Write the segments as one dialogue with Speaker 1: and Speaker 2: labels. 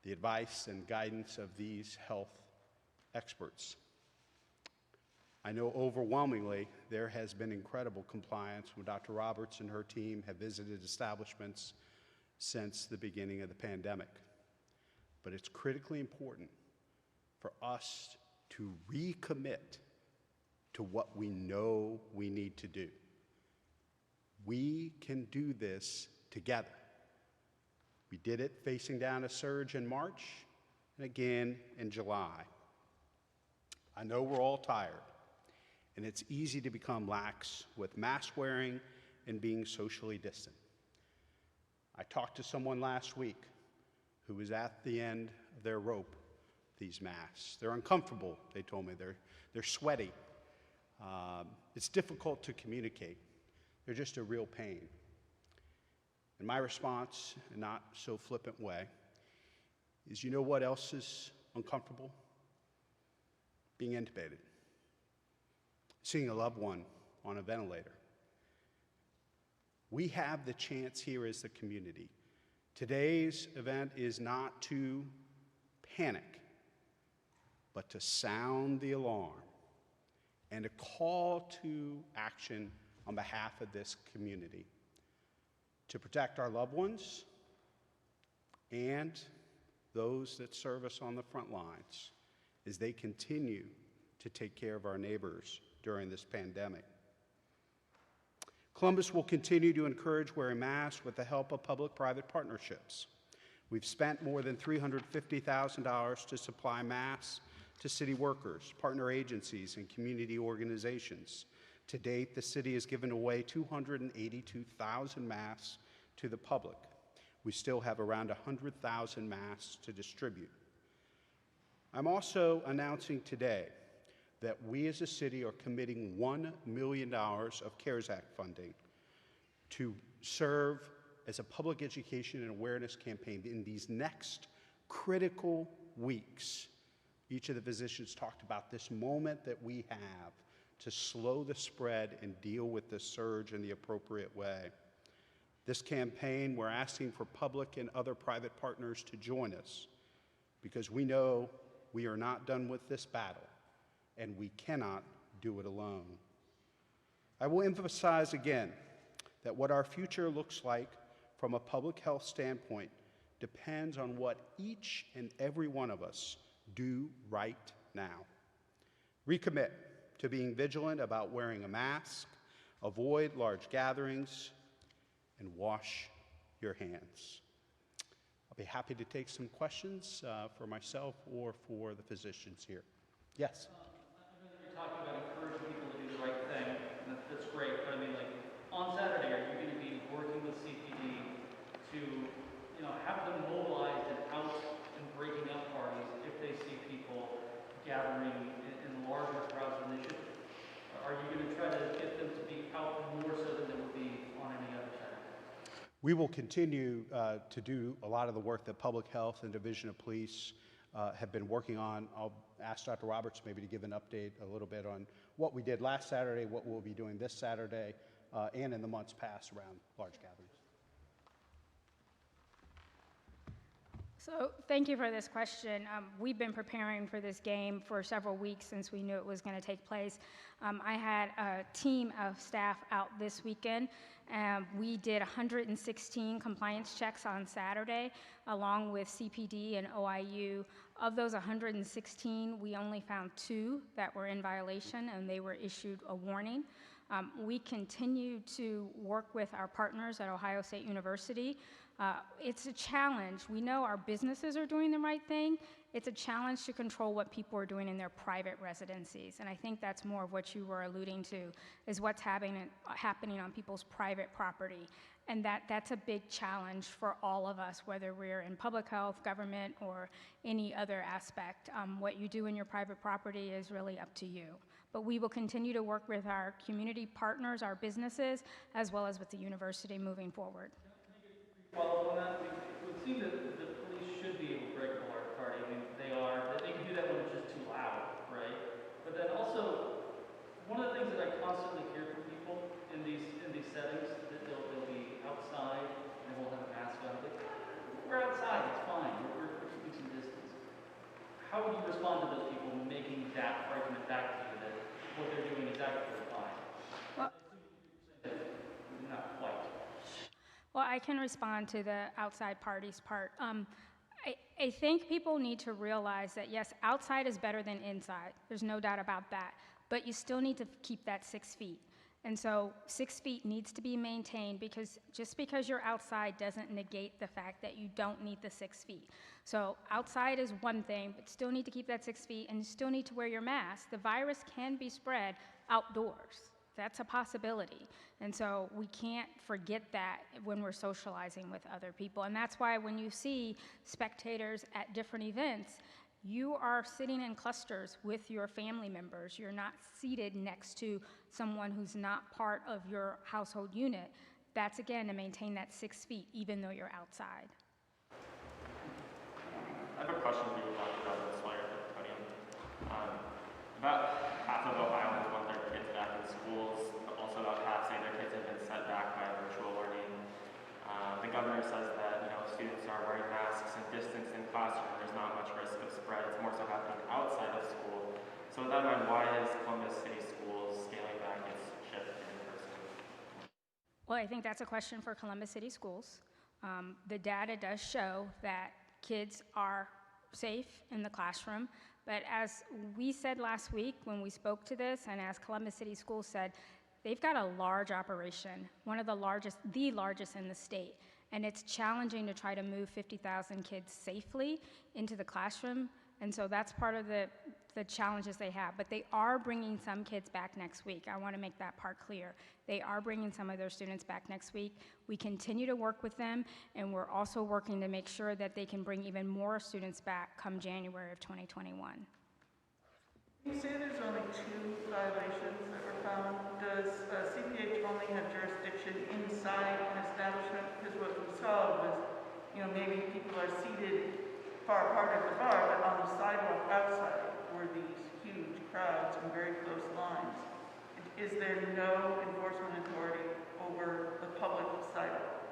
Speaker 1: the advice and guidance of these health experts. I know overwhelmingly there has been incredible compliance when Dr. Roberts and her team have visited establishments since the beginning of the pandemic. But it's critically important for us to recommit to what we know we need to do. We can do this together. We did it facing down a surge in March and again in July. I know we're all tired, and it's easy to become lax with mask wearing and being socially distant. I talked to someone last week who was at the end of their rope, these masks. They're uncomfortable, they told me. They're sweaty. It's difficult to communicate. They're just a real pain. And my response, in not so flippant way, is, you know what else is uncomfortable? Being intubated. Seeing a loved one on a ventilator. We have the chance here as the community. Today's event is not to panic, but to sound the alarm and a call to action on behalf of this community to protect our loved ones and those that serve us on the front lines as they continue to take care of our neighbors during this pandemic. Columbus will continue to encourage wearing masks with the help of public-private partnerships. We've spent more than $350,000 to supply masks to city workers, partner agencies, and community organizations. To date, the city has given away 282,000 masks to the public. We still have around 100,000 masks to distribute. I'm also announcing today that we as a city are committing $1 million of CARES Act funding to serve as a public education and awareness campaign in these next critical weeks. Each of the physicians talked about this moment that we have to slow the spread and deal with the surge in the appropriate way. This campaign, we're asking for public and other private partners to join us because we know we are not done with this battle and we cannot do it alone. I will emphasize again that what our future looks like from a public health standpoint depends on what each and every one of us do right now. Recommit to being vigilant about wearing a mask, avoid large gatherings, and wash your hands. I'll be happy to take some questions for myself or for the physicians here. Yes?
Speaker 2: You're talking about encouraging people to do the right thing, and that's great, but I mean, like, on Saturday, are you going to be working with CPD to, have them mobilized and out and breaking up parties if they see people gathering in larger crowds than they should? Are you going to try to get them to be out more so than they would be on any other Saturday?
Speaker 1: We will continue to do a lot of the work that Public Health and Division of Police have been working on. I'll ask Dr. Roberts maybe to give an update a little bit on what we did last Saturday, what we'll be doing this Saturday, and in the months past around large gatherings.
Speaker 3: So thank you for this question. We've been preparing for this game for several weeks since we knew it was going to take place. I had a team of staff out this weekend. We did 116 compliance checks on Saturday, along with CPD and OIU. Of those 116, we only found 2 that were in violation, and they were issued a warning. We continue to work with our partners at Ohio State University. It's a challenge. We know our businesses are doing the right thing. It's a challenge to control what people are doing in their private residencies. And I think that's more of what you were alluding to, is what's happening on people's private property. And that's a big challenge for all of us, whether we're in public health, government, or any other aspect. What you do in your private property is really up to you. But we will continue to work with our community partners, our businesses, as well as with the university moving forward.
Speaker 2: Follow on that, it would seem that the police should be able to break a large party. I mean, they can do that when it's just too loud, right? But then also, one of the things that I constantly hear from people in these settings, that they'll be outside and won't have a mask on. We're outside, it's fine. We're keeping some how would you respond to those people making that argument back to you that what they're doing is actually fine?
Speaker 3: Well,
Speaker 2: Not quite.
Speaker 3: Well, I can respond to the outside parties part. I think people need to realize that, yes, outside is better than inside. There's no doubt about that. But you still need to keep that 6 feet. And so 6 feet needs to be maintained because just because you're outside doesn't negate the fact that you don't need the 6 feet. So outside is one thing, but still need to keep that 6 feet and you still need to wear your mask. The virus can be spread outdoors. That's a possibility. And so we can't forget that when we're socializing with other people. And that's why when you see spectators at different events, you are sitting in clusters with your family members. You're not seated next to someone who's not part of your household unit. That's, again, to maintain that 6 feet, even though you're outside.
Speaker 4: I have a question for you, Dr. Douglas, while you're at the podium. About half of Ohioans want their kids back in schools, but also about half say their kids have been set back by virtual learning. The governor says that students are wearing masks and distanced in classroom. There's not much risk of spread. It's more so happening outside of school. So with that in mind, why is Columbus City Schools scaling back its shift to in-person?
Speaker 3: Well, I think that's a question for Columbus City Schools. The data does show that kids are safe in the classroom, but as we said last week when we spoke to this, and as Columbus City Schools said, they've got a large operation, one of the largest in the state, and it's challenging to try to move 50,000 kids safely into the classroom, and so that's part of the challenges they have. But they are bringing some kids back next week. I want to make that part clear. They are bringing some of their students back next week. We continue to work with them, and we're also working to make sure that they can bring even more students back come January of 2021.
Speaker 5: You say there's only 2 violations that were found. Does CPH only have jurisdiction inside an establishment? Because what we saw was, maybe people are seated far apart at the bar, but on the sidewalk outside were these huge crowds and very close lines. Is there no enforcement authority over the public sidewalk?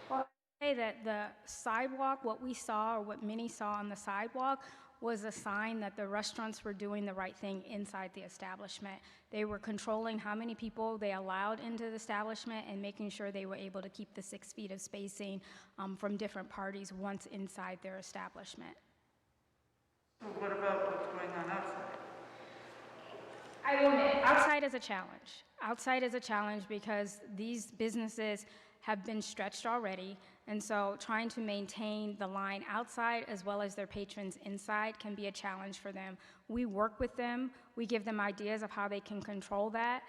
Speaker 3: Well, I say that the sidewalk, what we saw, or what many saw on the sidewalk, was a sign that the restaurants were doing the right thing inside the establishment. They were controlling how many people they allowed into the establishment and making sure they were able to keep the 6 feet of spacing from different parties once inside their establishment.
Speaker 5: So what about what's going on outside?
Speaker 3: I will admit, outside is a challenge. Outside is a challenge because these businesses have been stretched already, and so trying to maintain the line outside as well as their patrons inside can be a challenge for them. We work with them, we give them ideas of how they can control that,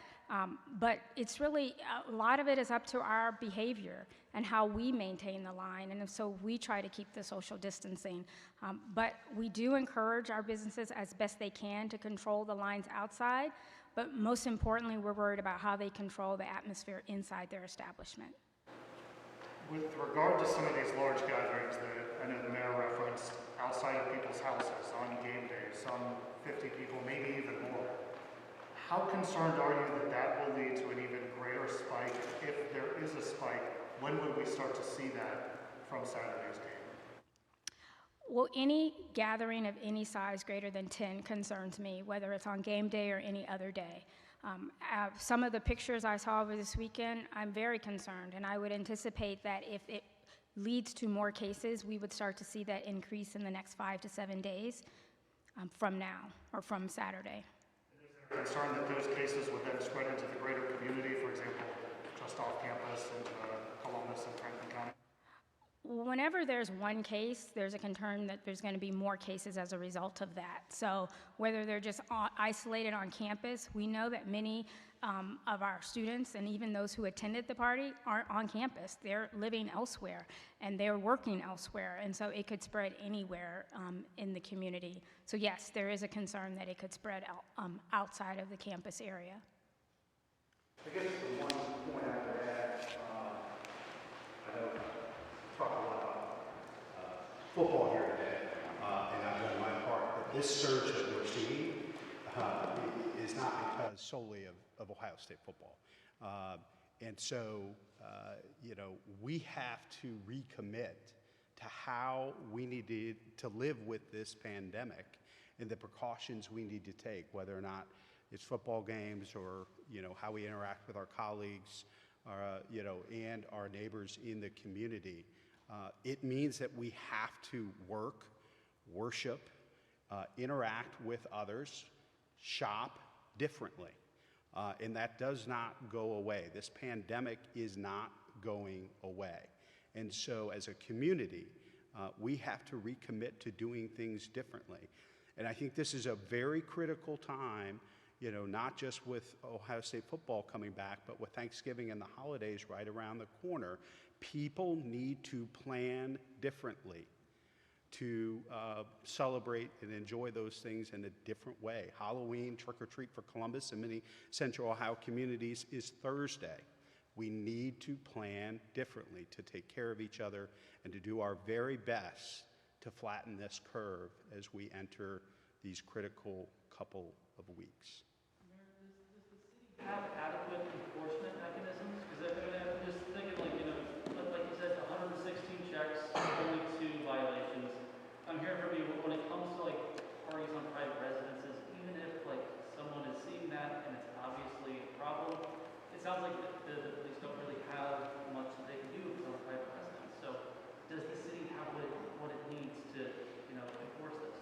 Speaker 3: but it's really, a lot of it is up to our behavior and how we maintain the line, and so we try to keep the social distancing. But we do encourage our businesses as best they can to control the lines outside, but most importantly, we're worried about how they control the atmosphere inside their establishment.
Speaker 6: With regard to some of these large gatherings that I know the mayor referenced outside of people's houses on game day, some 50 people, maybe even more, how concerned are you that that will lead to an even greater spike? If there is a spike, when would we start to see that from Saturday's game?
Speaker 3: Well, any gathering of any size greater than 10 concerns me, whether it's on game day or any other day. Some of the pictures I saw over this weekend, I'm very concerned, and I would anticipate that if it leads to more cases, we would start to see that increase in the next 5 to 7 days from now, or from Saturday.
Speaker 6: Is there a concern that those cases would then spread into the greater community, for example, just off campus into Columbus and Franklin County?
Speaker 3: Whenever there's one case, there's a concern that there's going to be more cases as a result of that. So whether they're just isolated on campus, we know that many of our students and even those who attended the party aren't on campus. They're living elsewhere and they're working elsewhere, and so it could spread anywhere in the community. So yes, there is a concern that it could spread outside of the campus area.
Speaker 7: I guess the one point I would add, I know talk a lot about football here today, and I've done my part, but this surge that we're seeing is not because solely of Ohio State football. And so, we have to recommit to how we need to live with this pandemic
Speaker 1: and the precautions we need to take, whether or not it's football games or, how we interact with our colleagues, and our neighbors in the community. It means that we have to work, worship, interact with others, shop differently. And that does not go away. This pandemic is not going away. And so as a community, we have to recommit to doing things differently. And I think this is a very critical time, not just with Ohio State football coming back, but with Thanksgiving and the holidays right around the corner. People need to plan differently to celebrate and enjoy those things in a different way. Halloween, trick or treat for Columbus and many Central Ohio communities is Thursday. We need to plan differently to take care of each other and to do our very best to flatten this curve as we enter these critical couple of weeks.
Speaker 2: Does the city have adequate enforcement mechanisms? Because I'm just thinking, like you said, 116 checks, only 2 violations. I'm hearing from you when it comes to parties on private residences, even if someone is seeing that and it's obviously a problem, it sounds like the police don't really have much that they can do if it's on private residence. So does the city have what it needs to enforce this?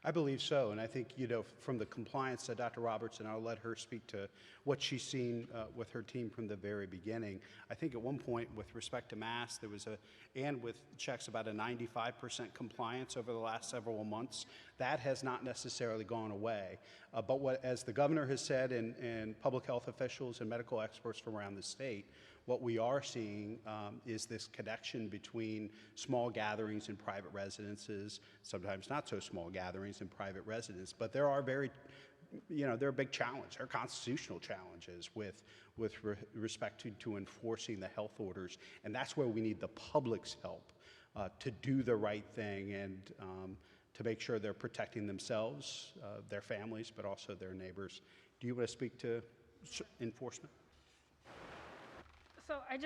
Speaker 1: I believe so, and I think, from the compliance to Dr. Robertson, I'll let her speak to what she's seen with her team from the very beginning. I think at one point, with respect to masks, there was and with checks, about a 95% compliance over the last several months. That has not necessarily gone away. But as the governor has said, and public health officials and medical experts from around the state, what we are seeing is this connection between small gatherings in private residences, sometimes not so small gatherings in private residence, but there are there are a big challenge. There are constitutional challenges with respect to enforcing the health orders, and that's where we need the public's help to do the right thing and to make sure they're protecting themselves, their families, but also their neighbors. Do you want to speak to enforcement?
Speaker 3: So I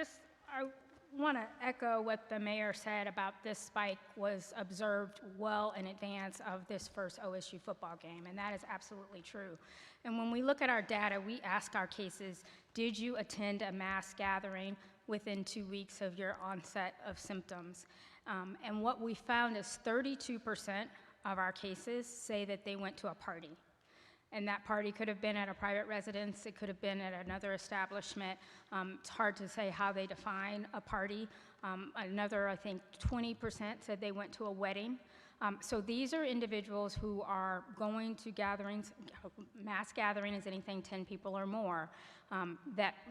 Speaker 3: want to echo what the mayor said about this spike was observed well in advance of this first OSU football game, and that is absolutely true. And when we look at our data, we ask our cases, did you attend a mass gathering within 2 weeks of your onset of symptoms? And what we found is 32% of our cases say that they went to a party. And that party could have been at a private residence, it could have been at another establishment. It's hard to say how they define a party. Another, I think, 20% said they went to a wedding. So these are individuals who are going to gatherings. Mass gathering is anything 10 people or more.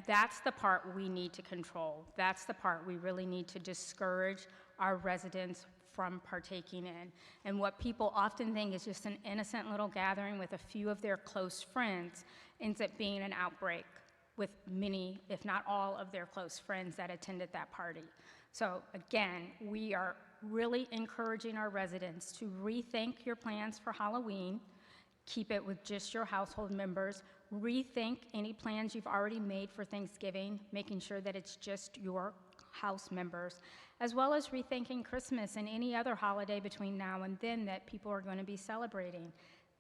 Speaker 3: That's the part we need to control. That's the part we really need to discourage our residents from partaking in. And what people often think is just an innocent little gathering with a few of their close friends ends up being an outbreak with many, if not all, of their close friends that attended that party. So again, we are really encouraging our residents to rethink your plans for Halloween, keep it with just your household members, rethink any plans you've already made for Thanksgiving, making sure that it's just your house members, as well as rethinking Christmas and any other holiday between now and then that people are going to be celebrating.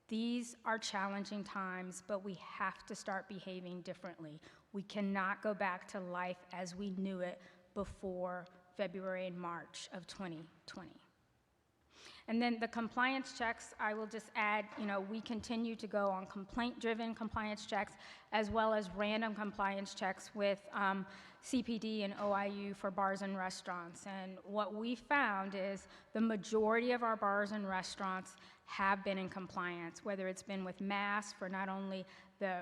Speaker 3: These are challenging times, but we have to start behaving differently. We cannot go back to life as we knew it before February and March of 2020. And then the compliance checks, I will just add, we continue to go on complaint-driven compliance checks as well as random compliance checks with CPD and OIU for bars and restaurants. And what we found is the majority of our bars and restaurants have been in compliance, whether it's been with masks for not only the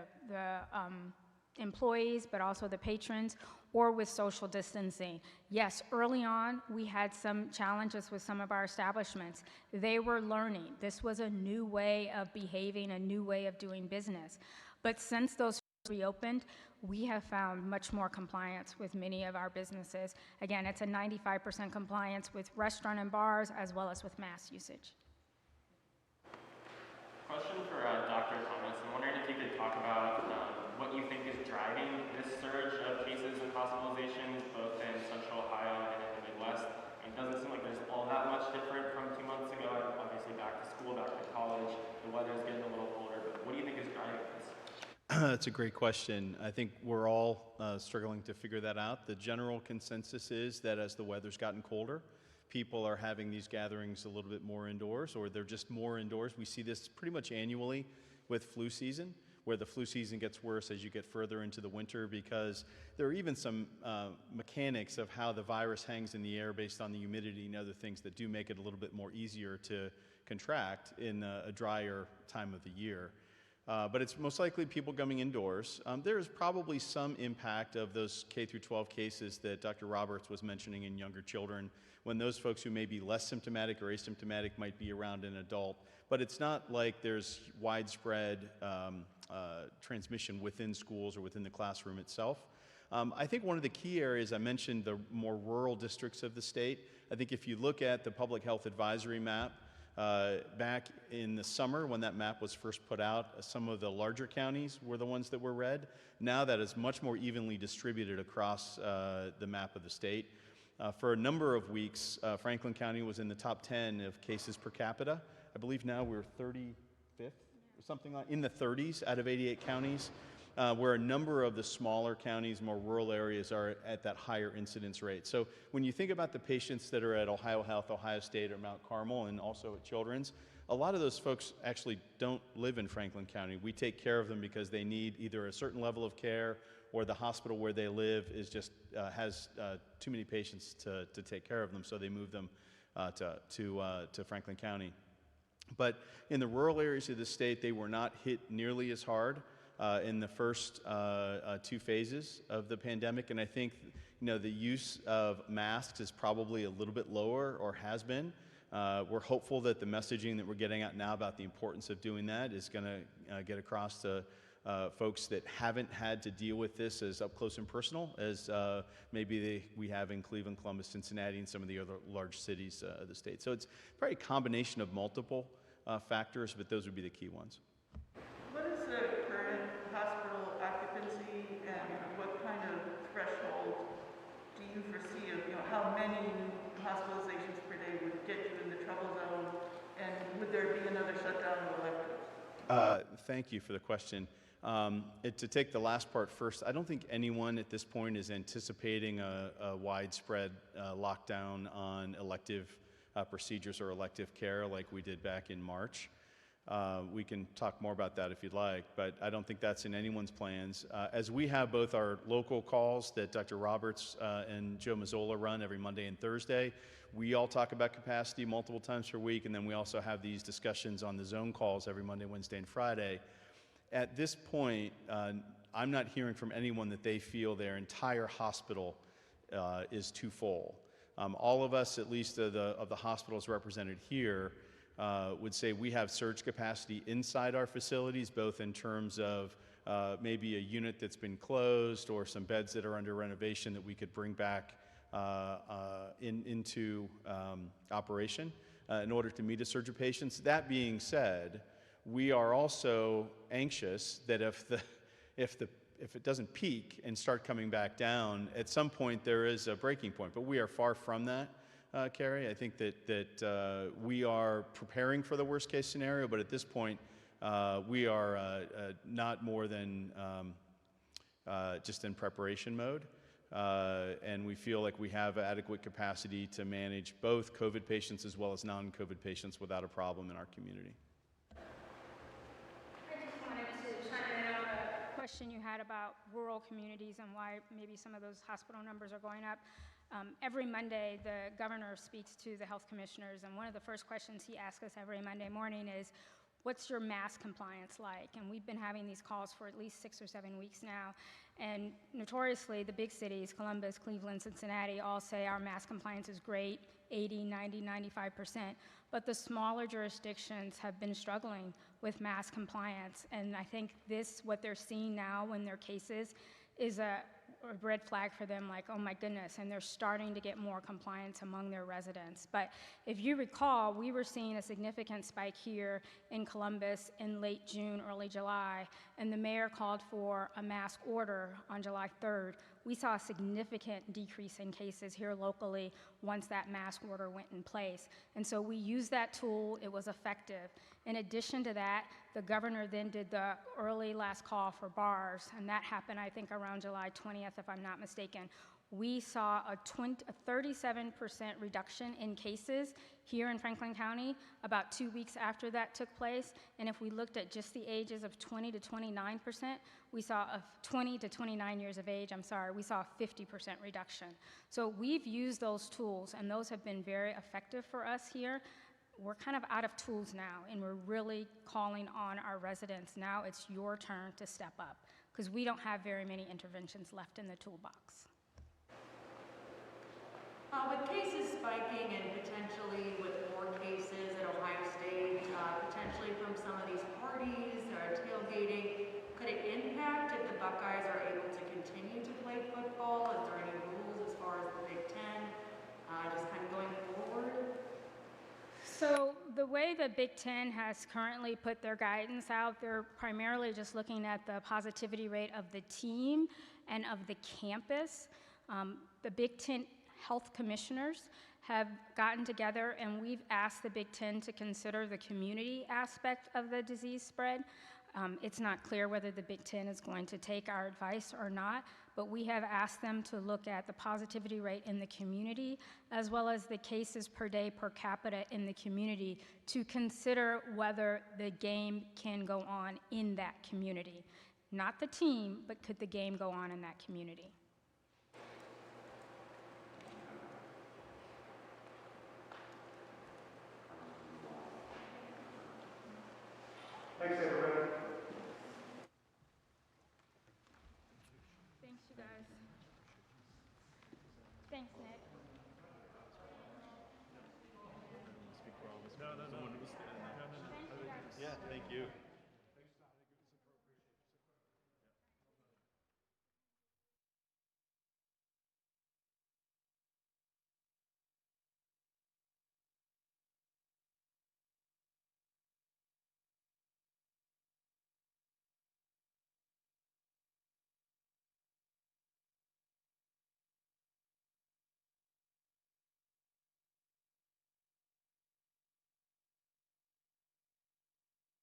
Speaker 3: employees, but also the patrons, or with social distancing. Yes, early on, we had some challenges with some of our establishments. They were learning. This was a new way of behaving, a new way of doing business. But since those reopened, we have found much more compliance with many of our businesses. Again, it's a 95% compliance with restaurant and bars, as well as with mask usage.
Speaker 4: Question for Dr. Thomas. I'm wondering if you could talk about what you think is driving this surge of cases and hospitalizations, both in Central Ohio and in the Midwest. It doesn't seem like there's all that much different from 2 months ago. Obviously, back to school, back to college. The
Speaker 8: That's a great question. I think we're all struggling to figure that out. The general consensus is that as the weather's gotten colder, people are having these gatherings a little bit more indoors, or they're just more indoors. We see this pretty much annually with flu season, where the flu season gets worse as you get further into the winter, because there are even some mechanics of how the virus hangs in the air based on the humidity and other things that do make it a little bit more easier to contract in a drier time of the year. But it's most likely people coming indoors. There is probably some impact of those K through 12 cases that Dr. Roberts was mentioning in younger children, when those folks who may be less symptomatic or asymptomatic might be around an adult. But it's not like there's widespread transmission within schools or within the classroom itself. I think one of the key areas, I mentioned the more rural districts of the state. I think if you look at the public health advisory map, back in the summer when that map was first put out, some of the larger counties were the ones that were red. Now that is much more evenly distributed across the map of the state. For a number of weeks, Franklin County was in the top 10 of cases per capita. I believe now we're 35th or something like in the 30s out of 88 counties, where a number of the smaller counties, more rural areas are at that higher incidence rate. So when you think about the patients that are at Ohio Health, Ohio State, or Mount Carmel, and also at Children's, a lot of those folks actually don't live in Franklin County. We take care of them because they need either a certain level of care, or the hospital where they live is just has too many patients to take care of them, so they move them to Franklin County. But in the rural areas of the state, they were not hit nearly as hard in the first two phases of the pandemic, and I think the use of masks is probably a little bit lower, or has been. We're hopeful that the messaging that we're getting out now about the importance of doing that is going to get across to folks that haven't had to deal with this as up close and personal as maybe we have in Cleveland, Columbus, Cincinnati, and some of the other large cities of the state. So it's probably a combination of multiple factors, but those would be the key ones.
Speaker 5: What is the current hospital occupancy, and what kind of threshold do you foresee of, how many hospitalizations per day would get you in the trouble zone, and would there be another shutdown of electives?
Speaker 8: Thank you for the question. To take the last part first, I don't think anyone at this point is anticipating a widespread lockdown on elective procedures or elective care like we did back in March. We can talk more about that if you'd like, but I don't think that's in anyone's plans. As we have both our local calls that Dr. Roberts and Joe Mazzola run every Monday and Thursday, we all talk about capacity multiple times per week, and then we also have these discussions on the zone calls every Monday, Wednesday, and Friday. At this point, I'm not hearing from anyone that they feel their entire hospital is too full. All of us, at least of the hospitals represented here, would say we have surge capacity inside our facilities, both in terms of maybe a unit that's been closed or some beds that are under renovation that we could bring back into operation in order to meet a surge of patients. That being said, we are also anxious that if it doesn't peak and start coming back down, at some point there is a breaking point. But we are far from that, Carrie. I think that we are preparing for the worst case scenario, but at this point we are not more than just in preparation mode. And we feel like we have adequate capacity to manage both COVID patients as well as non-COVID patients without a problem in our community.
Speaker 3: I just wanted to chime in on the question you had about rural communities and why maybe some of those hospital numbers are going up. Every Monday, the governor speaks to the health commissioners, and one of the first questions he asks us every Monday morning is, what's your mask compliance like? And we've been having these calls for at least 6 or 7 weeks now. And notoriously, the big cities, Columbus, Cleveland, Cincinnati, all say our mask compliance is great, 80, 90, 95%. But the smaller jurisdictions have been struggling with mask compliance. And I think what they're seeing now in their cases is a red flag for them, like, oh my goodness, and they're starting to get more compliance among their residents. But if you recall, we were seeing a significant spike here in Columbus in late June, early July, and the mayor called for a mask order on July 3rd, we saw a significant decrease in cases here locally once that mask order went in place. And so we used that tool. It was effective. In addition to that, the governor then did the early last call for bars, and that happened, I think, around July 20th, if I'm not mistaken. We saw a 37% reduction in cases here in Franklin County about 2 weeks after that took place. And if we looked at just the ages of 20 to 29%, we saw a 20 to 29 years of age, we saw a 50% reduction. So we've used those tools, and those have been very effective for us here. We're kind of out of tools now, and we're really calling on our residents. Now it's your turn to step up, because we don't have very many interventions left in the toolbox.
Speaker 9: With cases spiking and potentially with more cases at Ohio State, potentially from some of these parties or tailgating, could it impact if the Buckeyes are able to continue to play football? Is there any rules as far as the Big Ten, just kind of going forward?
Speaker 3: So the way the Big Ten has currently put their guidance out, they're primarily just looking at the positivity rate of the team and of the campus. The Big Ten health commissioners have gotten together, and we've asked the Big Ten to consider the community aspect of the disease spread. It's not clear whether the Big Ten is going to take our advice or not, but we have asked them to look at the positivity rate in the community as well as the cases per day per capita in the community to consider whether the game can go on in that community. Not the team, but could the game go on in that community?
Speaker 7: Thanks, everybody.
Speaker 3: Thanks, you guys. Thanks, Nick.
Speaker 8: Speak for all of us.
Speaker 3: Thanks, you guys.
Speaker 8: Yeah, thank you.